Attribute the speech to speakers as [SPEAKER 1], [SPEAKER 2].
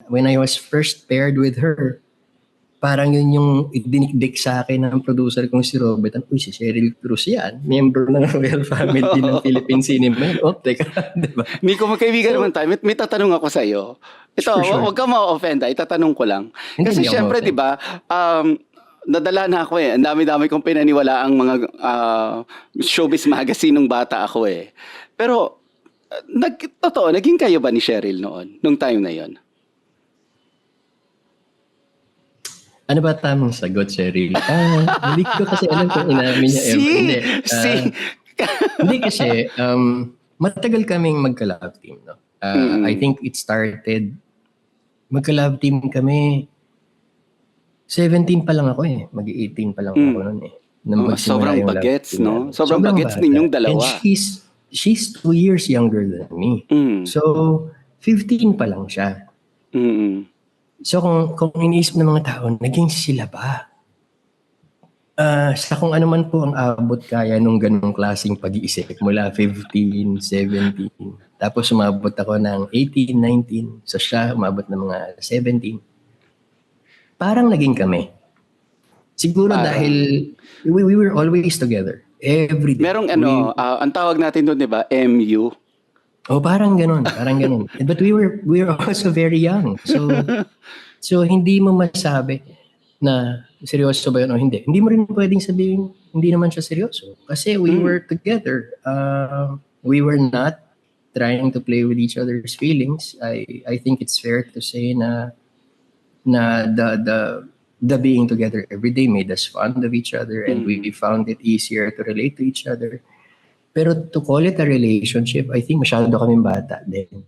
[SPEAKER 1] when I was first paired with her, parang yun yung idinikdik sa akin ng producer kong si Robert. Uy, si Cheryl Cruz yan. Member ng royal family ng Philippine cinema. Oh, teka, di ba?
[SPEAKER 2] Nico, magkaibigan naman tayo. May tatanong ako sa iyo. Ito,
[SPEAKER 1] Sure.
[SPEAKER 2] wag ka ma-offend. Itatanong ko lang.
[SPEAKER 1] Hindi,
[SPEAKER 2] Kasi
[SPEAKER 1] hindi ako
[SPEAKER 2] syempre, di ba, nadala na ako eh. Ang dami-dami kong pinaniwala ang mga showbiz magazine nung bata ako eh. Pero, totoo, naging kayo ba ni Cheryl noon? Nung time na yon?
[SPEAKER 1] Ano ba tamang sagot, Cheryl? Hindi ko kasi alam kung inamin niya ever. Hindi kasi, matagal kaming magka-love team. No? I think it started, magka-love team kami, 17 pa lang ako eh. Mag-18 pa lang ako noon eh.
[SPEAKER 2] Sobrang bagets, no? Sobrang bagets ninyong dalawa.
[SPEAKER 1] And she's 2 years younger than me. So, 15 pa lang siya. So kung iniisip ng mga tao, naging sila ba? Sa kung ano man po ang abot kaya nung ganung klaseng pag-iisip mula 15, 17. Tapos umabot ako ng 18, 19. So siya umabot ng mga 17. Parang naging kami. Siguro dahil we were always together. Every day.
[SPEAKER 2] Merong ang tawag natin doon, di ba? MU.
[SPEAKER 1] Oh, parang ganun. But we were also very young. So hindi mo masabi na seryoso ba yun o hindi. Hindi mo rin pwedeng sabihin hindi naman siya seryoso. Kasi we were together. We were not trying to play with each other's feelings. I think it's fair to say na the being together every day made us fond of each other and we found it easier to relate to each other. Pero to call it a relationship, I think masyado kaming bata din.